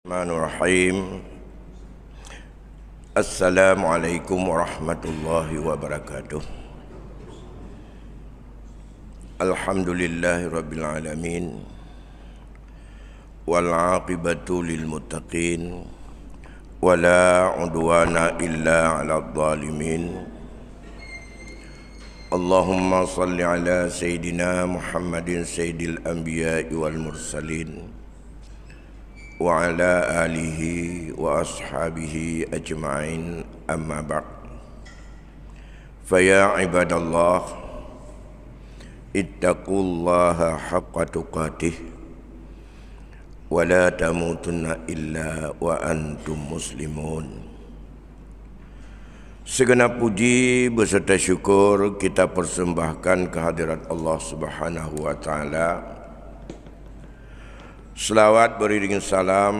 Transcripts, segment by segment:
Bismillahirrahmanirrahim. Assalamualaikum warahmatullahi wabarakatuh. Alhamdulillahirabbil alamin. Wal 'aqibatu lil muttaqin. Wala 'udwana illa 'alal zalimin. Allahumma salli ala sayyidina Muhammadin sayyidil anbiya'i wal mursalin wa ala alihi wa ashabihi ajma'in, amma ba'd. Faya ibadallah, ittaqullaha haqqa tuqatih wa la tamutunna illa wa antum muslimun. Segenap puji beserta syukur kita persembahkan kehadirat Allah Subhanahu wa taala. Selawat beriringan salam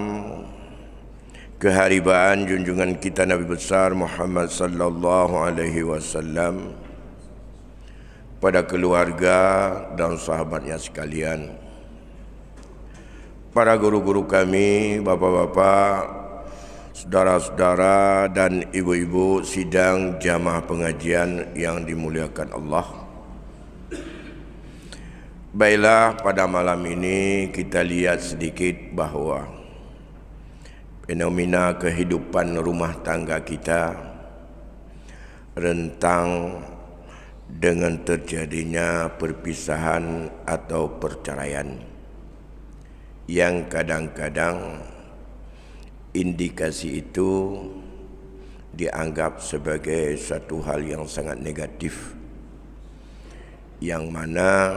keharibaan junjungan kita Nabi besar Muhammad sallallahu alaihi wasallam pada keluarga dan sahabatnya sekalian, para guru-guru kami, bapak-bapak, saudara-saudara dan ibu-ibu sidang jamaah pengajian yang dimuliakan Allah. Baiklah, pada malam ini kita lihat sedikit bahawa fenomena kehidupan rumah tangga kita rentang dengan terjadinya perpisahan atau perceraian yang kadang-kadang indikasi itu dianggap sebagai satu hal yang sangat negatif, yang mana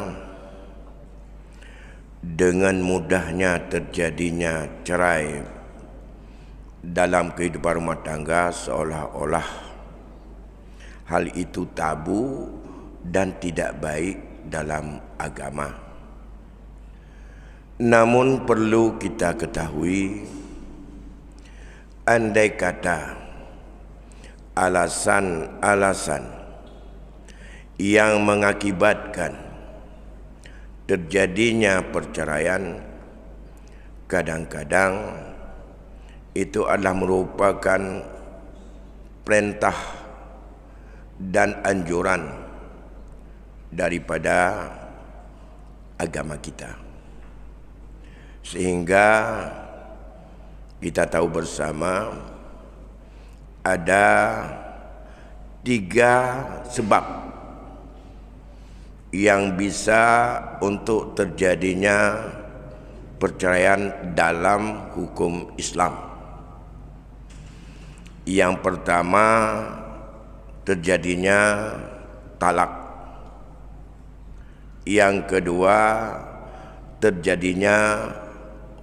dengan mudahnya terjadinya cerai dalam kehidupan rumah tangga seolah-olah hal itu tabu dan tidak baik dalam agama. Namun perlu kita ketahui, andai kata alasan-alasan yang mengakibatkan terjadinya perceraian kadang-kadang itu adalah merupakan perintah dan anjuran daripada agama kita, sehingga kita tahu bersama ada 3 sebab yang bisa untuk terjadinya perceraian dalam hukum Islam. Yang pertama, terjadinya talak. Yang kedua, terjadinya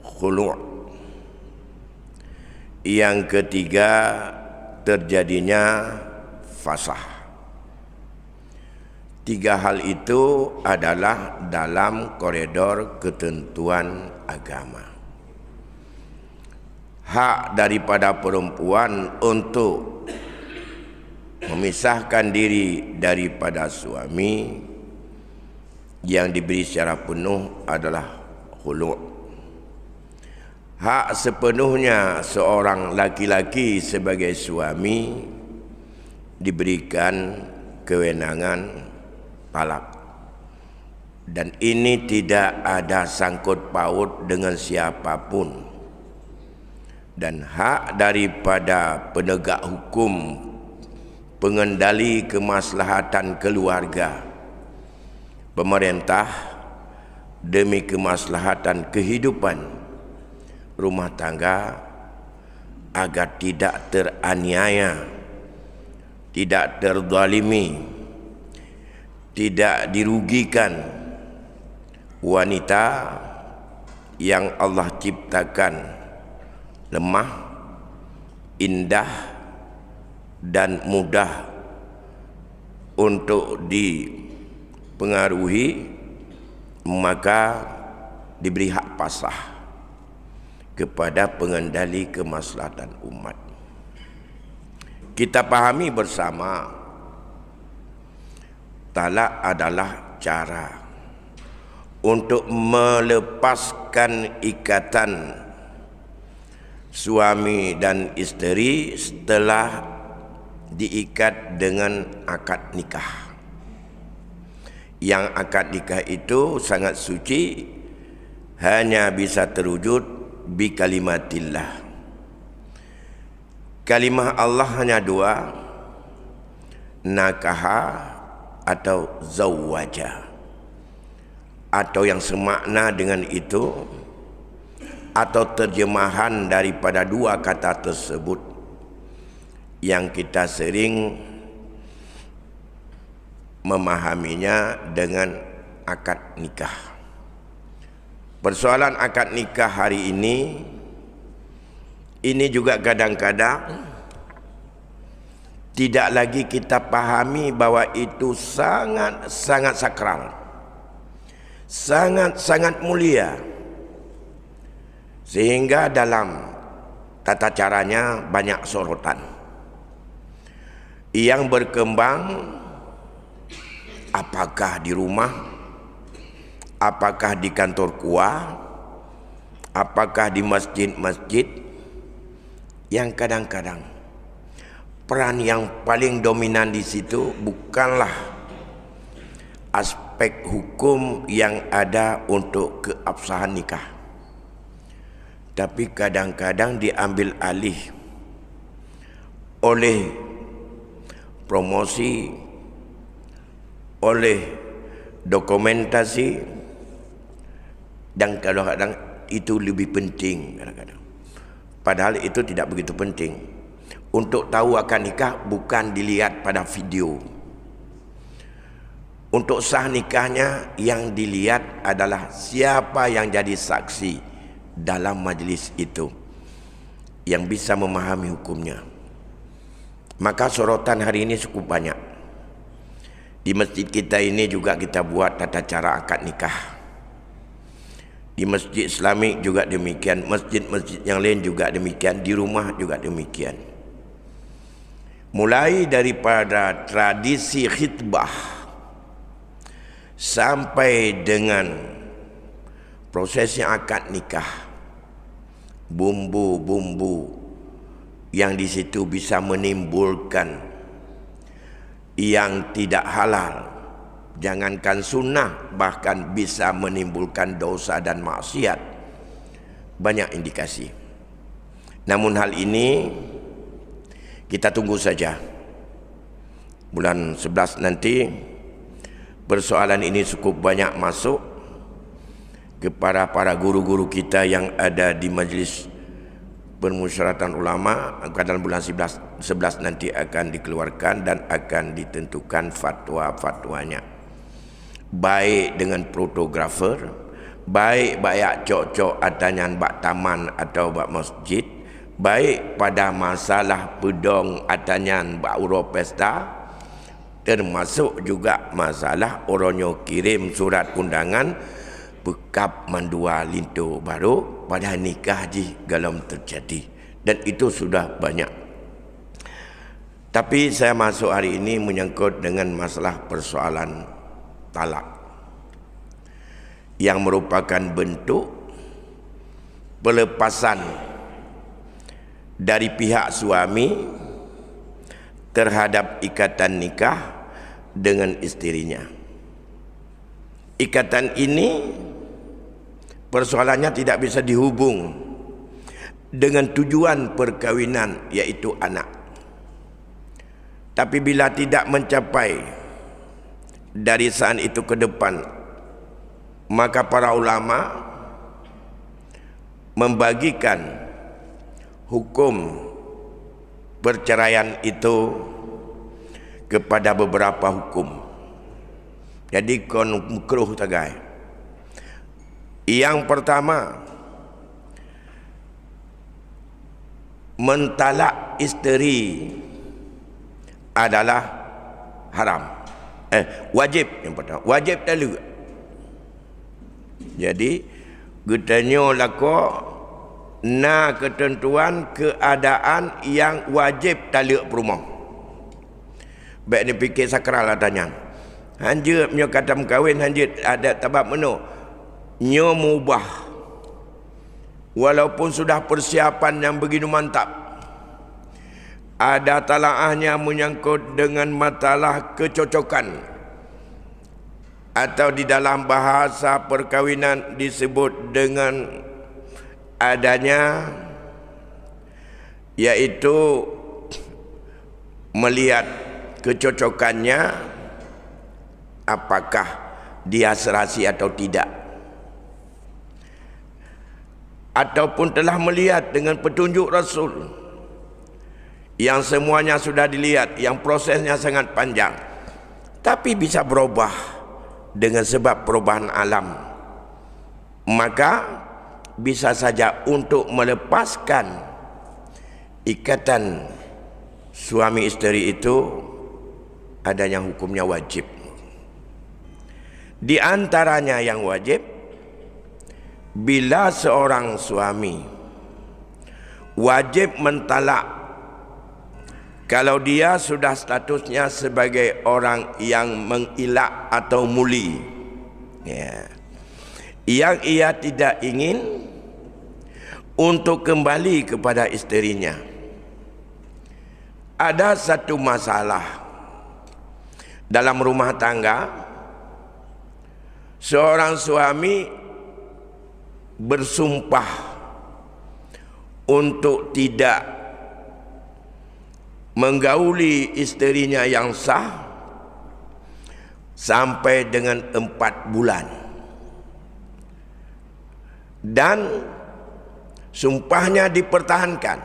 khulu'. Yang ketiga, terjadinya fasakh. 3 hal itu adalah dalam koridor ketentuan agama. Hak daripada perempuan untuk memisahkan diri daripada suami yang diberi secara penuh adalah khulu'. Hak sepenuhnya seorang laki-laki sebagai suami diberikan kewenangan talak, dan ini tidak ada sangkut paut dengan siapapun. Dan hak daripada penegak hukum, pengendali kemaslahatan keluarga, pemerintah, demi kemaslahatan kehidupan rumah tangga agar tidak teraniaya, tidak terzalimi, tidak dirugikan wanita yang Allah ciptakan lemah, indah dan mudah untuk dipengaruhi, maka diberi hak pasah kepada pengendali kemaslahatan umat. Kita pahami bersama, talak adalah cara untuk melepaskan ikatan suami dan isteri setelah diikat dengan akad nikah. Yang akad nikah itu sangat suci, hanya bisa terwujud bi kalimatillah. Kalimah Allah hanya dua, nakaha atau zawaja, atau yang semakna dengan itu, atau terjemahan daripada dua kata tersebut yang kita sering memahaminya dengan akad nikah. Persoalan akad nikah hari ini juga kadang-kadang tidak lagi kita pahami bahwa itu sangat-sangat sakral, sangat-sangat mulia, sehingga dalam tata caranya banyak sorotan yang berkembang. Apakah di rumah, apakah di kantor kuah, apakah di masjid-masjid, yang kadang-kadang peran yang paling dominan di situ bukanlah aspek hukum yang ada untuk keabsahan nikah, tapi kadang-kadang diambil alih oleh promosi, oleh dokumentasi, dan kadang-kadang itu lebih penting kadang-kadang. Padahal itu tidak begitu penting. Untuk tahu akan nikah bukan dilihat pada video. Untuk sah nikahnya yang dilihat adalah siapa yang jadi saksi dalam majlis itu, yang bisa memahami hukumnya. Maka sorotan hari ini cukup banyak. Di masjid kita ini juga kita buat tata cara akad nikah. Di masjid Islamik juga demikian, masjid-masjid yang lain juga demikian, di rumah juga demikian. Mulai daripada tradisi khitbah sampai dengan prosesnya akad nikah, bumbu-bumbu yang di situ bisa menimbulkan yang tidak halal, jangankan sunnah, bahkan bisa menimbulkan dosa dan maksiat. Banyak indikasi. Namun hal ini kita tunggu saja. Bulan 11 nanti persoalan ini cukup banyak masuk kepada para guru-guru kita yang ada di majlis permusyawaratan ulama. Dalam bulan 11 nanti akan dikeluarkan dan akan ditentukan fatwa-fatwanya, baik dengan fotografer, baik cok-cok atanyan bak taman atau bak masjid, baik pada masalah pedong atanyan bak uro pesta, termasuk juga masalah oronyo kirim surat undangan bekap mandua lintu baru pada nikah haji galam terjadi, dan itu sudah banyak. Tapi saya masuk hari ini menyangkut dengan masalah persoalan talak, yang merupakan bentuk pelepasan dari pihak suami terhadap ikatan nikah dengan isterinya. Ikatan ini persoalannya tidak bisa dihubung dengan tujuan perkawinan, yaitu anak. Tapi bila tidak mencapai dari saat itu ke depan, maka para ulama membagikan hukum perceraian itu kepada beberapa hukum. Jadi kon makruh tagai. Yang pertama, mentalak isteri adalah haram. Wajib. Yang pertama wajib dulu. Jadi getanyo lako na ketentuan keadaan yang wajib talak perumah. Baik ni fikir sakral tanya. Hanjut nyo katam kawin, hanjut ada tabab meno. Nyo mubah walaupun sudah persiapan yang begitu mantap, ada talaahnya menyangkut dengan masalah kecocokan, atau di dalam bahasa perkawinan disebut dengan adanya, yaitu melihat kecocokannya, apakah dia serasi atau tidak, ataupun telah melihat dengan petunjuk Rasul yang semuanya sudah dilihat, yang prosesnya sangat panjang, tapi bisa berubah dengan sebab perubahan alam, maka bisa saja untuk melepaskan ikatan suami isteri itu adanya hukumnya wajib. Di antaranya yang wajib, bila seorang suami wajib mentalak kalau dia sudah statusnya sebagai orang yang mengilak atau muli, ya, yang ia tidak ingin untuk kembali kepada isterinya. Ada satu masalah dalam rumah tangga, seorang suami bersumpah untuk tidak menggauli isterinya yang sah sampai dengan 4 bulan, dan sumpahnya dipertahankan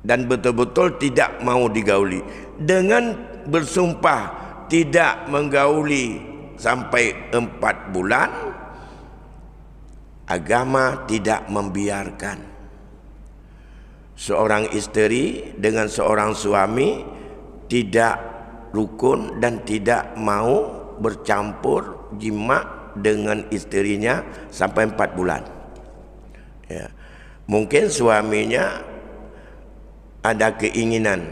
dan betul-betul tidak mau digauli. Dengan bersumpah tidak menggauli sampai 4 bulan, agama tidak membiarkan seorang isteri dengan seorang suami tidak rukun dan tidak mau bercampur jima dengan isterinya sampai 4 bulan. Ya. Mungkin suaminya ada keinginan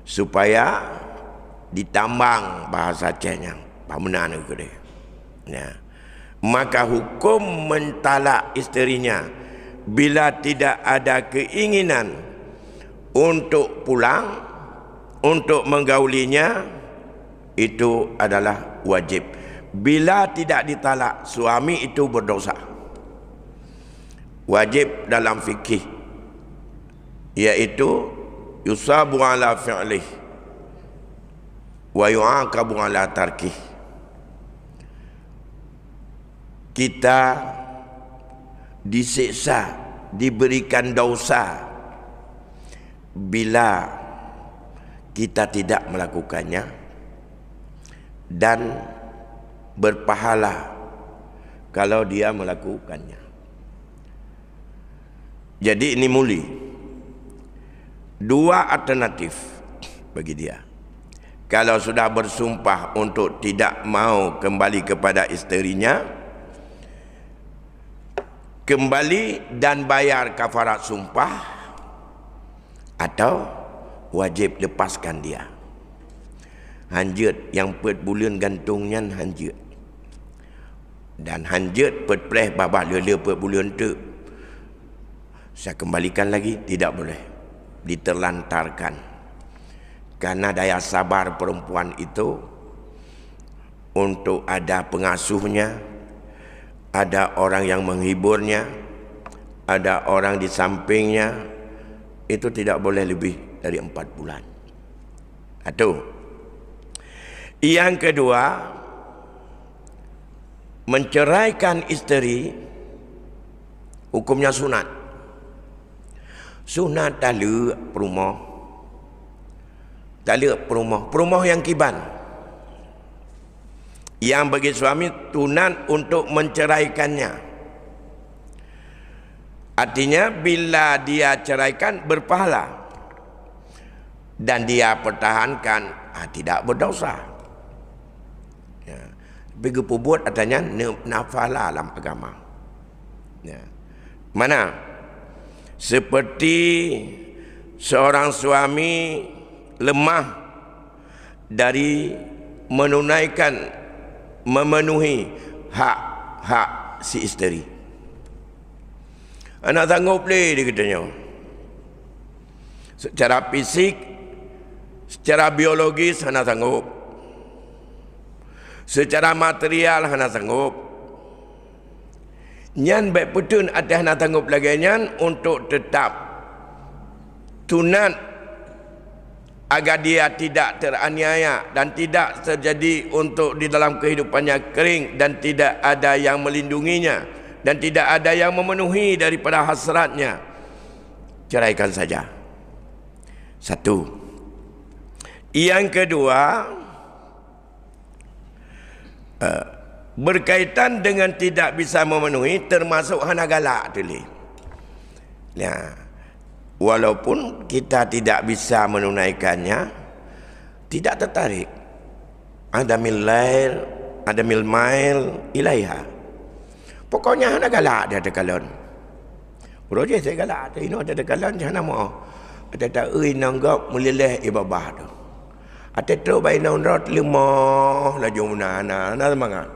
supaya ditambang, bahasa Acehnya, pamenan itu deh. Ya. Maka hukum mentalak isterinya bila tidak ada keinginan untuk pulang, untuk menggaulinya, itu adalah wajib. Bila tidak ditalak, suami itu berdosa. Wajib dalam fikih, yaitu yusabu ala fi'lih wa yu'aqabu ala tarkih. Kita disiksa, diberikan dosa bila kita tidak melakukannya, dan berpahala kalau dia melakukannya. Jadi ini muli. 2 alternatif bagi dia. Kalau sudah bersumpah untuk tidak mau kembali kepada isterinya, kembali dan bayar kafarat sumpah, atau wajib lepaskan dia. Hanjut yang 4 bulan gantungnya hanjut, dan hanjut perpleh babah lele 4 bulan tu saya kembalikan lagi, tidak boleh, diterlantarkan. Karena daya sabar perempuan itu untuk ada pengasuhnya, ada orang yang menghiburnya, ada orang di sampingnya, itu tidak boleh lebih dari 4 bulan. Satu. Yang kedua, menceraikan isteri hukumnya sunat. Sunat tak ada perumah, tak ada perumah yang kiban. Yang bagi suami tunat untuk menceraikannya. Artinya bila dia ceraikan berpahala, dan dia pertahankan, tidak berdosa. Ya. Bagi buat adanya nafala dalam agama. Ya. Mana? Seperti seorang suami lemah dari memenuhi hak-hak si isteri. Anak sanggup dia katanya. Secara fisik, secara biologis anak sanggup. Secara material anak sanggup. Nyan baik betul atas anak sanggup lagi nyan untuk tetap tunat agar dia tidak teraniaya dan tidak terjadi untuk di dalam kehidupannya kering dan tidak ada yang melindunginya dan tidak ada yang memenuhi daripada hasratnya. Ceraikan saja. Satu. Yang kedua, berkaitan dengan tidak bisa memenuhi termasuk hana galak tulis. Ya. Walaupun kita tidak bisa menunaikannya, tidak tertarik. Ada mil mail ilaiha. Pokoknya hana galak dia ada kalon. Roje saya galak, ini ada kalon jangan mau. Ada tak nanggap meleleh ibabah tu. Ada tu bayi nang lima laju mana semangat.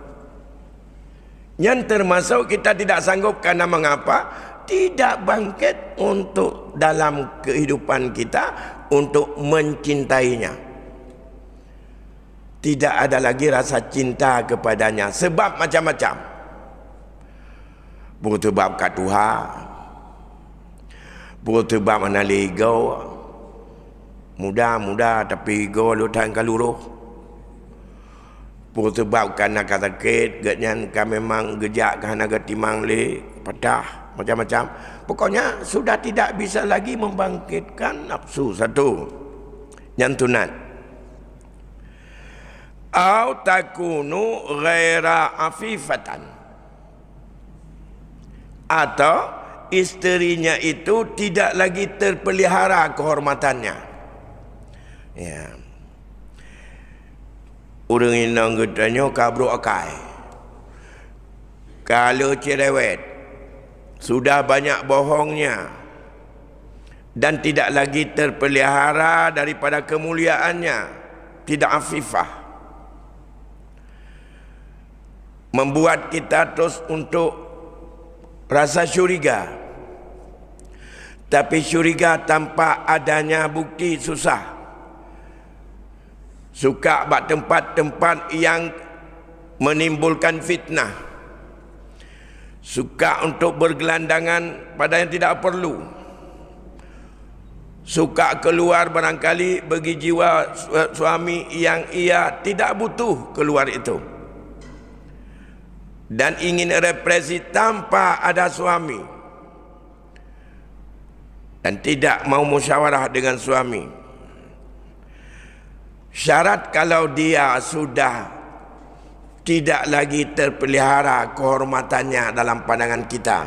Yang termasuk kita tidak sanggup karena mengapa? Tidak bangkit untuk dalam kehidupan kita untuk mencintainya. Tidak ada lagi rasa cinta kepadanya sebab macam-macam. Bersebab kat Tuhan, bersebab mana legau, muda tapi go lutan kaluruh. Bersebab kerana kata sakit, ganyan kan memang gejak kerana getimang le patah. Macam-macam. Pokoknya sudah tidak bisa lagi membangkitkan nafsu. Satu. Yang tunat. Au takunu ghaira afifatan. Atau isterinya itu tidak lagi terpelihara kehormatannya. Ya. Orang inang katanya kabro akai. Kalau cerewet sudah banyak bohongnya dan tidak lagi terpelihara daripada kemuliaannya, tidak afifah, membuat kita terus untuk rasa syuriga. Tapi syuriga tanpa adanya bukti susah. Suka buat tempat-tempat yang menimbulkan fitnah. Suka untuk bergelandangan pada yang tidak perlu. Suka keluar barangkali bagi jiwa suami yang ia tidak butuh keluar itu. Dan ingin represi tanpa ada suami. Dan tidak mau musyawarah dengan suami. Syarat kalau dia sudah tidak lagi terpelihara kehormatannya dalam pandangan kita.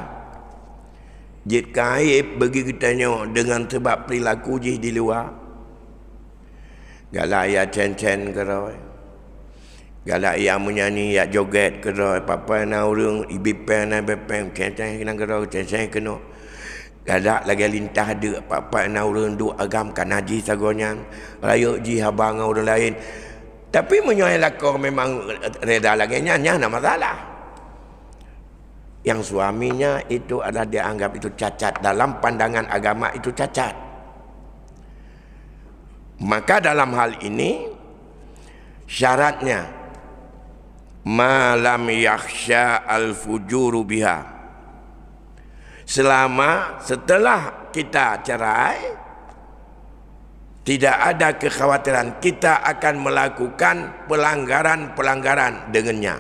Jid kaib bagi kitanya dengan sebab perilaku jih di luar. Galak ia cen-cen keroi. Galak ia menyanyi, ia joget keroi. Papa na urung, ibipen na bepeng, cen-cen kena keroi, cen-cen kena. Galak lagi lintah ada, papa na urung du agam kan haji sagonya. Rayuk ji habang orang lain. Tapi menyuai lakor memang reda lagi nyanyi, ada masalah. Yang suaminya itu adalah dianggap itu cacat. Dalam pandangan agama itu cacat. Maka dalam hal ini, syaratnya, malam yakhsha al-fujuru biha. Selama setelah kita cerai, tidak ada kekhawatiran kita akan melakukan pelanggaran-pelanggaran dengannya.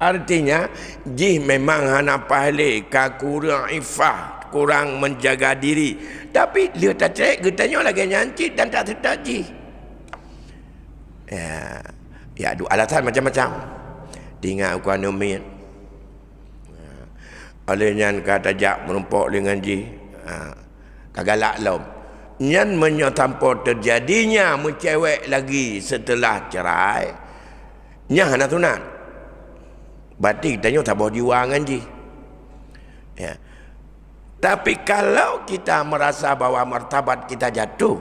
Artinya, jih memang hana pahle ka kurang ifah, kurang menjaga diri. Tapi dia tak cek, getanya lagi nyancit dan tak sedar jih. Ya, ada alasan macam-macam. Tinggal aku anumin. Olehnya kata jak menumpuk dengan jih. Kagalak lom. Yang menyatampur terjadinya mencewek lagi setelah cerai. Nya hana tunat. Berarti kita tak bawa jiwa dengan ji. Ya. Tapi kalau kita merasa bahwa martabat kita jatuh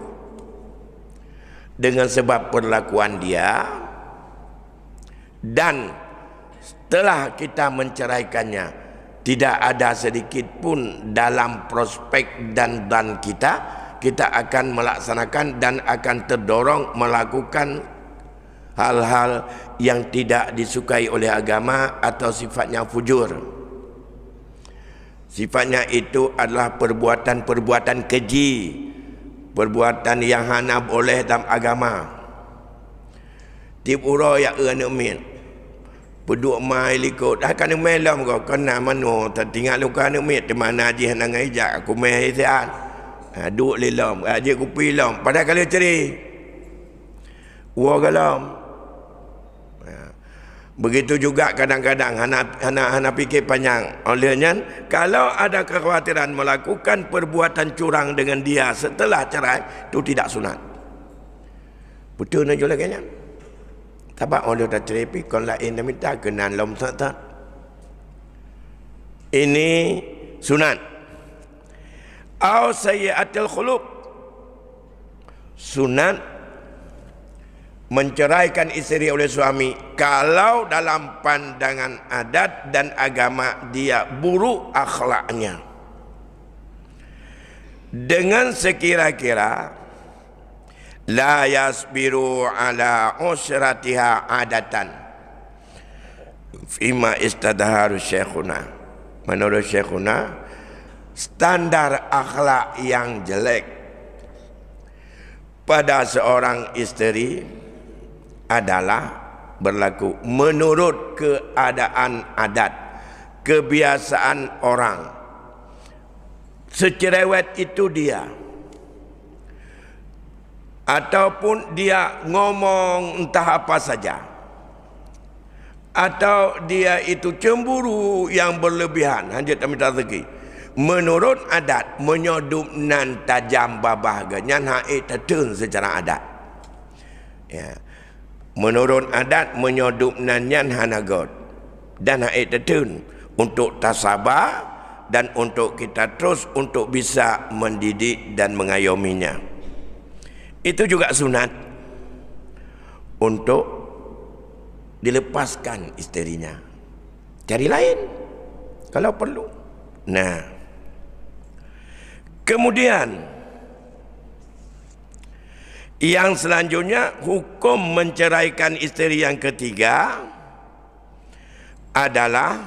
dengan sebab perlakuan dia, dan setelah kita menceraikannya tidak ada sedikit pun dalam prospek dan kita akan melaksanakan dan akan terdorong melakukan hal-hal yang tidak disukai oleh agama atau sifatnya fujur. Sifatnya itu adalah perbuatan-perbuatan keji, perbuatan yang hana boleh dalam agama. Tip uro ya anu min peduk mai likut dah kan melam kau kena mano tertinggal lu kan mit di mana aji henang ajak aku mai sian duk lelam aji kupi lam pada kali ceri wa galam. Begitu juga kadang-kadang hana fikir panjang. Olehnya kalau ada kekhawatiran melakukan perbuatan curang dengan dia setelah cerai, itu tidak sunat. Betul nak jual kayaknya. Tapi oleh dah cerai pikon lain nak minta kenan lom tak. Ini sunat. Au sayyi'atul khuluq. Sunat menceraikan isteri oleh suami kalau dalam pandangan adat dan agama dia buruk akhlaknya, dengan sekira-kira la yasbiru ala usratiha adatan fima istadharu syekhuna. Menurut syekhuna, standar akhlak yang jelek pada seorang isteri adalah berlaku menurut keadaan adat, kebiasaan orang. Secerewet itu dia, ataupun dia ngomong entah apa saja, atau dia itu cemburu yang berlebihan, hanya minta rezeki. Menurut adat menyodum nan tajam babah ganyan haid tertun secara adat. Ya. Menurut adat menyodum nan yan hanagot dan haid tertun untuk tasabah dan untuk kita terus untuk bisa mendidik dan mengayominya. Itu juga sunat untuk dilepaskan isterinya, cari lain kalau perlu. Nah, kemudian yang selanjutnya, hukum menceraikan isteri yang ketiga adalah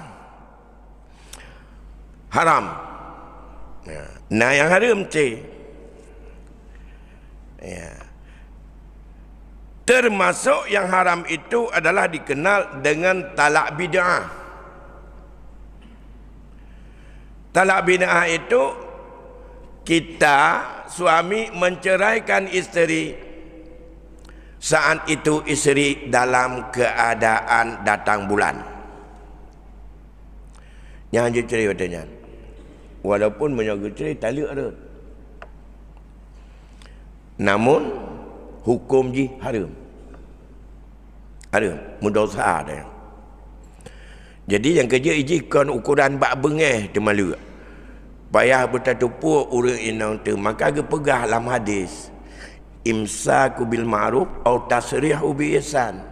haram. Nah, yang haram ya. Termasuk yang haram itu adalah dikenal dengan talak bid'ah. Talak bid'ah itu kita suami menceraikan isteri, saat itu isteri dalam keadaan datang bulan. Yang cerai katanya, walaupun menjaga cerai talak ada, namun hukum ji haram. Haram, mendosa dia. Jadi yang kerja ijikkan ukuran bak bengeh tu malu. Payah bertatupu urang inang tu, maka ge pegah dalam hadis. Imsaku bil ma'ruf atau tasrihu bi ihsan.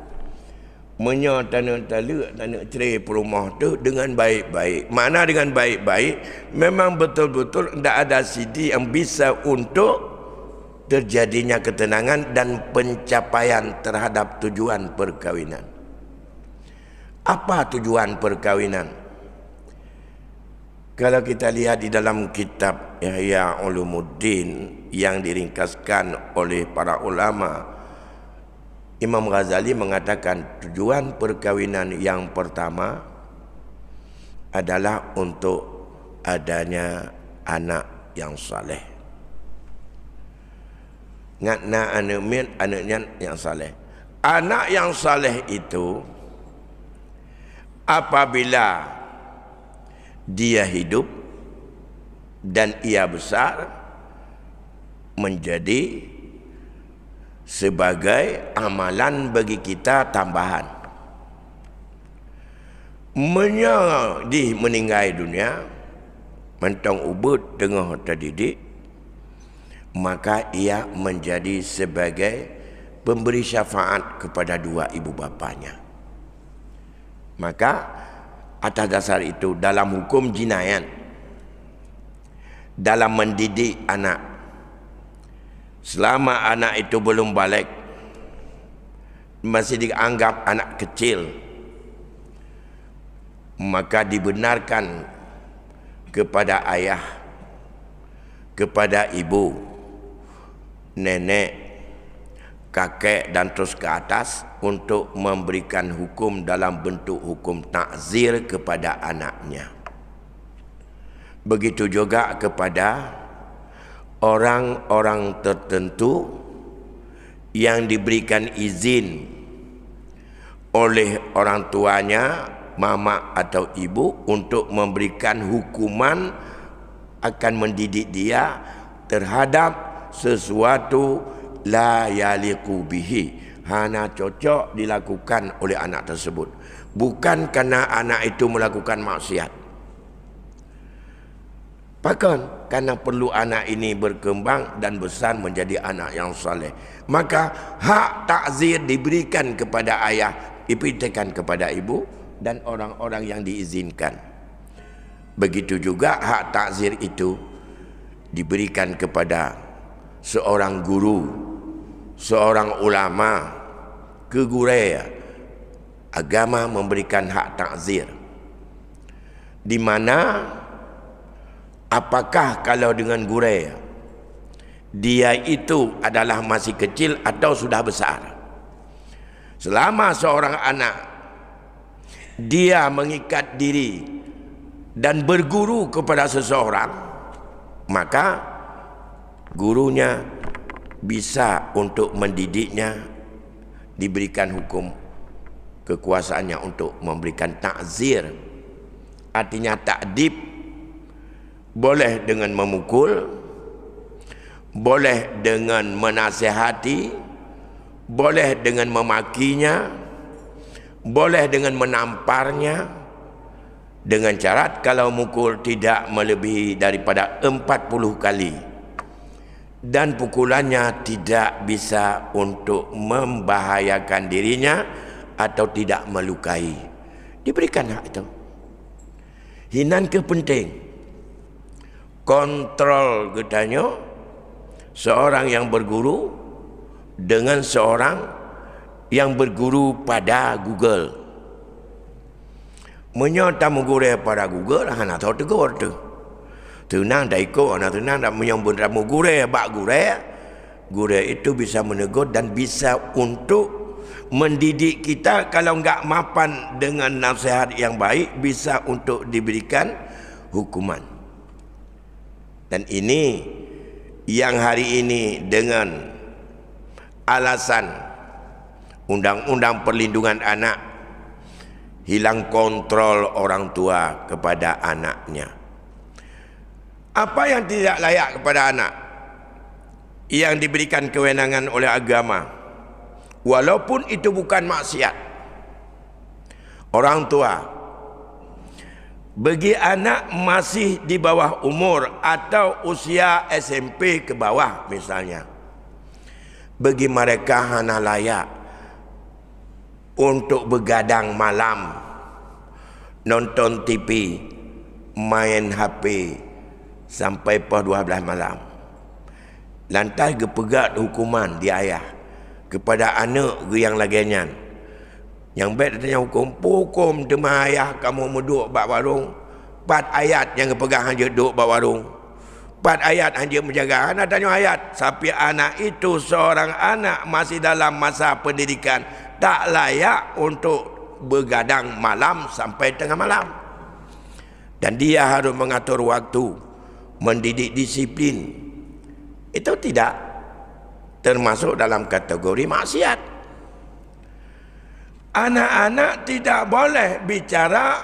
Menyatakan talak tak cerai perumah tu dengan baik-baik. Mana dengan baik-baik? Memang betul-betul tidak ada sidi yang bisa untuk terjadinya ketenangan dan pencapaian terhadap tujuan perkawinan. Apa tujuan perkawinan? Kalau kita lihat di dalam kitab Ihya Ulumuddin yang diringkaskan oleh para ulama, Imam Ghazali mengatakan tujuan perkawinan yang pertama adalah untuk adanya anak yang saleh. Ngatna anaknya yang saleh. Anak yang saleh itu apabila dia hidup dan ia besar menjadi sebagai amalan bagi kita tambahan. Di meninggal dunia mentang ubud tengah terdidik, maka ia menjadi sebagai pemberi syafaat kepada dua ibu bapanya. Maka Atas dasar itu dalam hukum jinayat, dalam mendidik anak, selama anak itu belum balik, masih dianggap anak kecil, maka dibenarkan kepada ayah, kepada ibu, nenek, kakek dan terus ke atas untuk memberikan hukum dalam bentuk hukum takzir kepada anaknya. Begitu juga kepada orang-orang tertentu yang diberikan izin oleh orang tuanya, mama atau ibu, untuk memberikan hukuman akan mendidik dia terhadap sesuatu la yaliqu bihi, hanya cocok dilakukan oleh anak tersebut, bukan karena anak itu melakukan maksiat. Bahkan karena perlu anak ini berkembang dan besar menjadi anak yang saleh, maka hak takzir diberikan kepada ayah, diberikan kepada ibu dan orang-orang yang diizinkan. Begitu juga hak takzir itu diberikan kepada seorang guru, seorang ulama, keguraya. Agama memberikan hak takzir, di mana apakah kalau dengan guraya dia itu adalah masih kecil atau sudah besar, selama seorang anak dia mengikat diri dan berguru kepada seseorang, maka gurunya bisa untuk mendidiknya, diberikan hukum kekuasaannya untuk memberikan takzir. Artinya takdib, boleh dengan memukul, boleh dengan menasihati, boleh dengan memakinya, boleh dengan menamparnya, dengan syarat kalau mukul tidak melebihi daripada 40 kali, dan pukulannya tidak bisa untuk membahayakan dirinya atau tidak melukai. Diberikan hak itu. Hinan ke penting kontrol katanya seorang yang berguru dengan seorang yang berguru pada Google. Menyata menggurau pada Google, hana tahu tegur tu. Tenang dah ikut, anak tenang dah menyambut ramu gurau, bak gurau. Gurau itu bisa menegur dan bisa untuk mendidik kita. Kalau enggak mapan dengan nasihat yang baik, bisa untuk diberikan hukuman. Dan ini yang hari ini dengan alasan Undang-Undang Perlindungan Anak hilang kontrol orang tua kepada anaknya. Apa yang tidak layak kepada anak yang diberikan kewenangan oleh agama, walaupun itu bukan maksiat, orang tua bagi anak masih di bawah umur atau usia SMP ke bawah misalnya, bagi mereka hanya layak untuk begadang malam, nonton TV, main HP sampai pukul 12 malam. Lantas gepegat hukuman di ayah kepada anak yang laginya. Yang baik tanya hukum tema ayah kamu menduk bak warung. 4 ayat yang pegang hanya duduk bak warung. 4 ayat hanya menjaga. Anak tanya ayat. Tapi anak itu seorang anak masih dalam masa pendidikan, tak layak untuk begadang malam sampai tengah malam. Dan dia harus mengatur waktu, mendidik disiplin. Itu tidak termasuk dalam kategori maksiat. Anak-anak tidak boleh bicara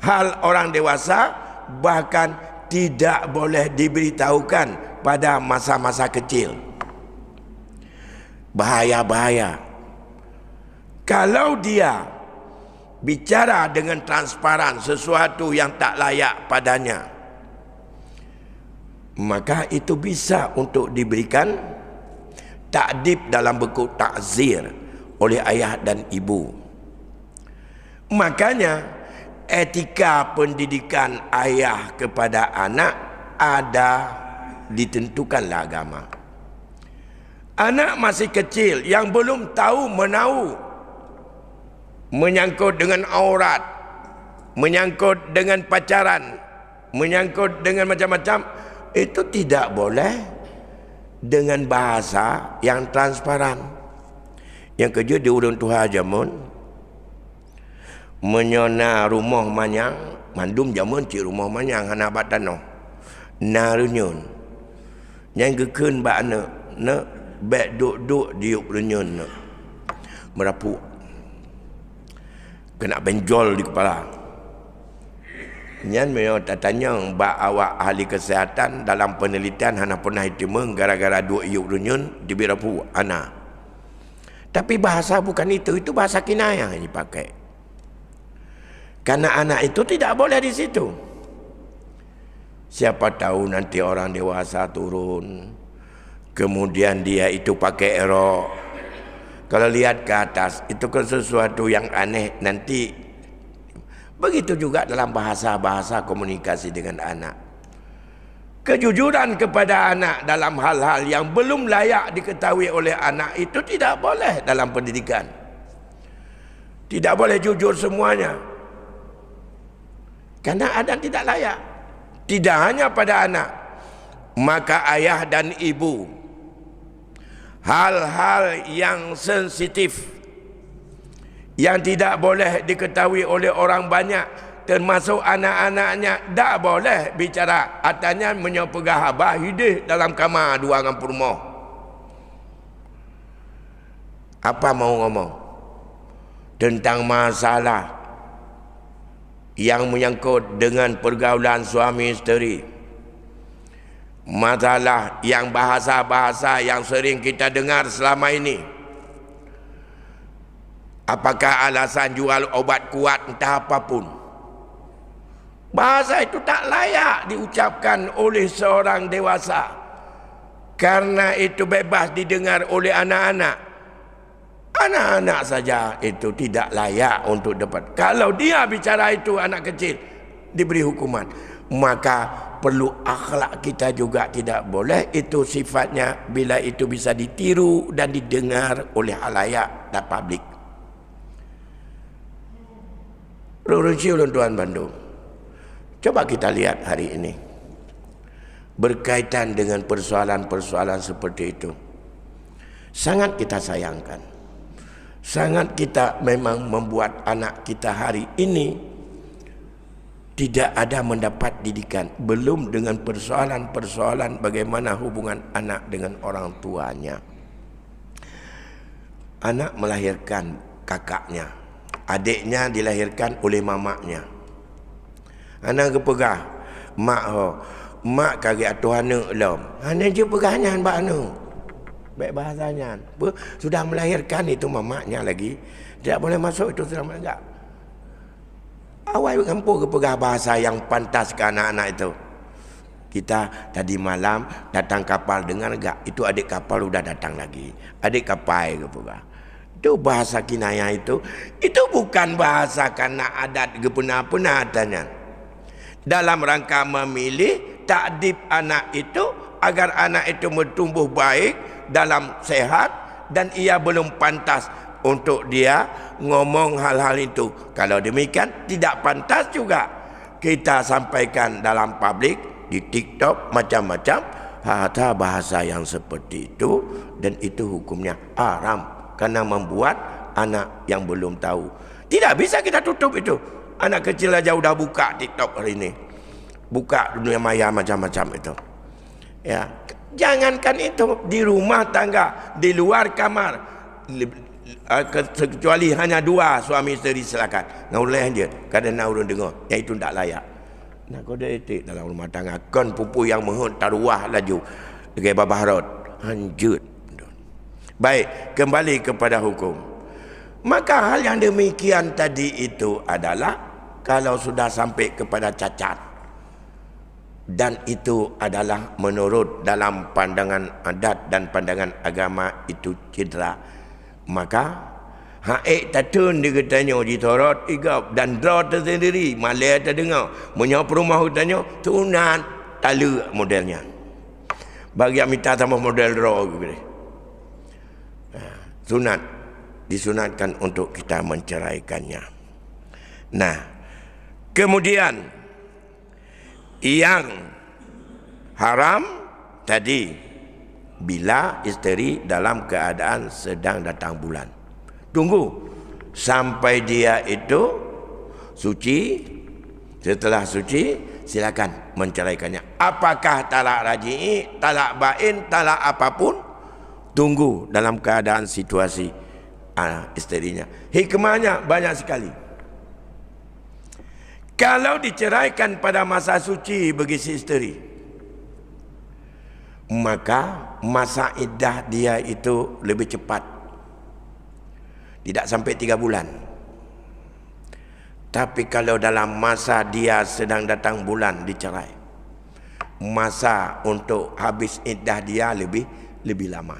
hal orang dewasa, bahkan tidak boleh diberitahukan pada masa-masa kecil. Bahaya-bahaya. Kalau dia bicara dengan transparan sesuatu yang tak layak padanya, maka itu bisa untuk diberikan takdib dalam bentuk takzir oleh ayah dan ibu. Makanya etika pendidikan ayah kepada anak ada ditentukanlah agama. Anak masih kecil yang belum tahu menahu menyangkut dengan aurat, menyangkut dengan pacaran, menyangkut dengan macam-macam, itu tidak boleh dengan bahasa yang transparan. Yang kerja di urun Tuhan jamun menyona rumah manyang mandum jamun ci rumah manyang hana batano narunyun yang gekun ba ana ne bek duk diuk runyun merapu kena benjol di kepala. Nyan meyo tanya ba awak ahli kesihatan dalam penelitian hana pernah hitung gara-gara duk iuk runyun dibirapu ana. Tapi bahasa bukan itu bahasa kinayah yang dipakai. Karena anak itu tidak boleh di situ. Siapa tahu nanti orang dewasa turun, kemudian dia itu pakai erok. Kalau lihat ke atas, itu kan sesuatu yang aneh nanti. Begitu juga dalam bahasa-bahasa komunikasi dengan anak. Kejujuran kepada anak dalam hal-hal yang belum layak diketahui oleh anak itu tidak boleh dalam pendidikan. Tidak boleh jujur semuanya. Karena ada tidak layak. Tidak hanya pada anak, maka ayah dan ibu, hal-hal yang sensitif yang tidak boleh diketahui oleh orang banyak, termasuk anak-anaknya, tak boleh bicara. Atanya menyopegah abah hidup dalam kamar dua dengan purmoh. Apa mau ngomong tentang masalah yang menyangkut dengan pergaulan suami isteri, masalah yang bahasa-bahasa yang sering kita dengar selama ini. Apakah alasan jual obat kuat entah apapun, bahasa itu tak layak diucapkan oleh seorang dewasa, karena itu bebas didengar oleh anak-anak. Anak-anak saja itu tidak layak untuk dapat. Kalau dia bicara itu anak kecil diberi hukuman, maka perlu akhlak kita juga tidak boleh. Itu sifatnya bila itu bisa ditiru dan didengar oleh halayak dan publik. Rurunci ulun Tuan Bandung, coba kita lihat hari ini berkaitan dengan persoalan-persoalan seperti itu. Sangat kita sayangkan, sangat kita memang membuat anak kita hari ini tidak ada mendapat didikan. Belum dengan persoalan-persoalan bagaimana hubungan anak dengan orang tuanya. Anak melahirkan kakaknya, adiknya dilahirkan oleh mamaknya. Anak kepegah mak mak kagak Tuhan lom. Anak je pegahnya mbak anu. Baik bahasanya. Sudah melahirkan itu mamaknya lagi. Tidak boleh masuk itu sudah melahirkan. Awal kampung kepegah bahasa yang pantas ke anak-anak itu. Kita tadi malam datang kapal, dengar enggak? Itu adik kapal sudah datang lagi. Adik kapal kepegah. Itu bahasa kinayah itu bukan bahasa karena adat gepena-pena adanya. Dalam rangka memilih takdib anak itu agar anak itu bertumbuh baik dalam sehat, dan ia belum pantas untuk dia ngomong hal-hal itu. Kalau demikian tidak pantas juga kita sampaikan dalam publik, di TikTok, macam-macam harta bahasa yang seperti itu, dan itu hukumnya haram. Karena membuat anak yang belum tahu. Tidak bisa kita tutup itu. Anak kecil aja udah buka TikTok hari ini, buka dunia maya macam-macam itu. Ya, jangankan itu di rumah tangga, di luar kamar, kecuali hanya dua suami isteri silakan. Ngulai aja, kadang urun dengar, yang itu tak layak. Nak kode etik dalam rumah tangga, kon pupu yang mohon taruah laju, dengan babahrot, hanjut. Baik, kembali kepada hukum. Maka hal yang demikian tadi itu adalah kalau sudah sampai kepada cacat, dan itu adalah menurut dalam pandangan adat dan pandangan agama itu cedera, maka Haik tatun dia katanya di Taurat igap dan draw tersendiri malai terdengar menyapa rumah tanya sunat tala modelnya. Bagi yang minta sama model draw gitu. Sunat disunatkan untuk kita menceraikannya. Nah, kemudian yang haram tadi bila isteri dalam keadaan sedang datang bulan. Tunggu sampai dia itu suci. Setelah suci silakan menceraikannya. Apakah talak raj'i, talak bain, talak apapun, tunggu dalam keadaan situasi isterinya. Hikmahnya banyak sekali. Kalau diceraikan pada masa suci bagi si isteri, maka masa iddah dia itu lebih cepat. Tidak sampai 3 bulan. Tapi kalau dalam masa dia sedang datang bulan dicerai, masa untuk habis iddah dia lebih lama.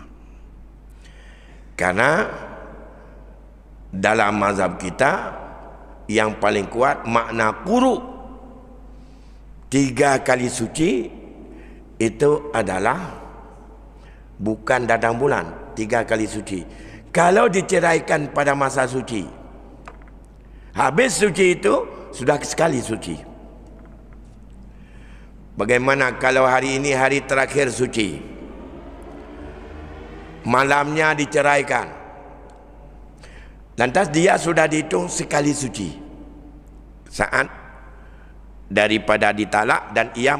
Karena dalam mazhab kita yang paling kuat makna quru 3 kali suci itu adalah bukan datang bulan, 3 kali suci. Kalau diceraikan pada masa suci, habis suci itu sudah sekali suci. Bagaimana kalau hari ini hari terakhir suci, malamnya diceraikan, lantas dia sudah dihitung sekali suci saat daripada ditalak, dan ia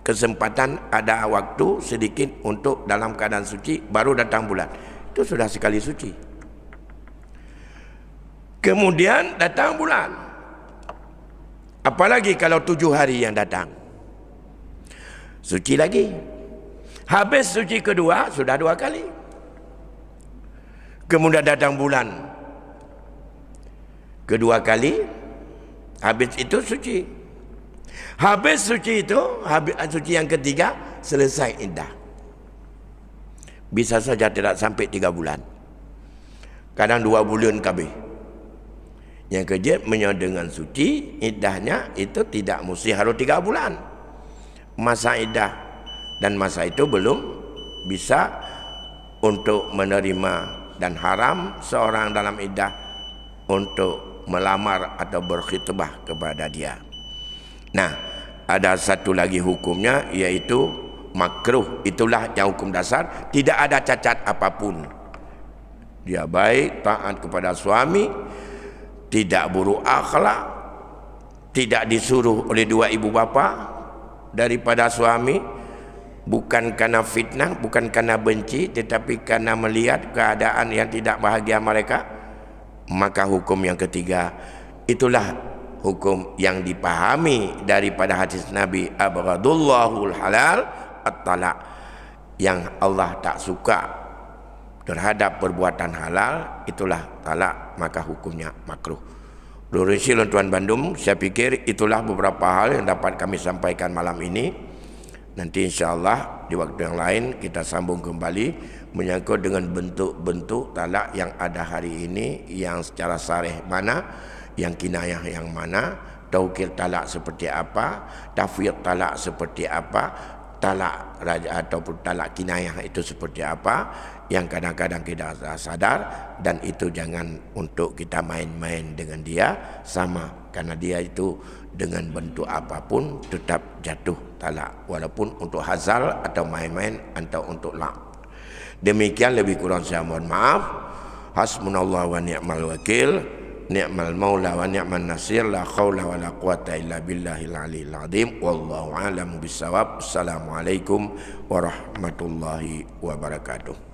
kesempatan ada waktu sedikit untuk dalam keadaan suci baru datang bulan, itu sudah sekali suci. Kemudian datang bulan, apalagi kalau 7 hari yang datang, suci lagi. Habis suci kedua sudah 2 kali. Kemudian datang bulan kedua kali, habis itu suci. Habis suci itu, habis suci yang ketiga, selesai iddah. Bisa saja tidak sampai 3 bulan. Kadang 2 bulan kabeh. Yang kerja dengan suci, iddahnya itu tidak mesti harus 3 bulan. Masa iddah dan masa itu belum bisa untuk menerima, dan haram seorang dalam iddah untuk melamar atau berkhitbah kepada dia. Nah, ada satu lagi hukumnya, yaitu makruh. Itulah yang hukum dasar, tidak ada cacat apapun. Dia baik, taat kepada suami, tidak buruk akhlak, tidak disuruh oleh 2 ibu bapa daripada suami, bukan karena fitnah, bukan karena benci, tetapi karena melihat keadaan yang tidak bahagia mereka. Maka hukum yang ketiga, itulah hukum yang dipahami daripada hadis Nabi, abghadullahul halal at-talaq, yang Allah tak suka terhadap perbuatan halal, itulah talak, maka hukumnya makruh. Lurisi Tuan Bandung, saya pikir itulah beberapa hal yang dapat kami sampaikan malam ini. Nanti insyaAllah di waktu yang lain kita sambung kembali menyangkut dengan bentuk-bentuk talak yang ada hari ini, yang secara sarih mana, yang kinayah yang mana, taukil talak seperti apa, tafwid talak seperti apa, talak raja ataupun talak kinayah itu seperti apa, yang kadang-kadang kita sadar, dan itu jangan untuk kita main-main dengan dia, sama karena dia itu dengan bentuk apapun tetap jatuh talak, walaupun untuk hazal atau main-main atau untuk lak. Demikian, lebih kurang saya mohon maaf. Hasbunallah wa ni'mal wakil, ni'mal maula wa ni'man nasir, la haula wa la quwata illa billahil aliyil azim. Wallahu a'lamu bissawab. Assalamualaikum warahmatullahi wabarakatuh.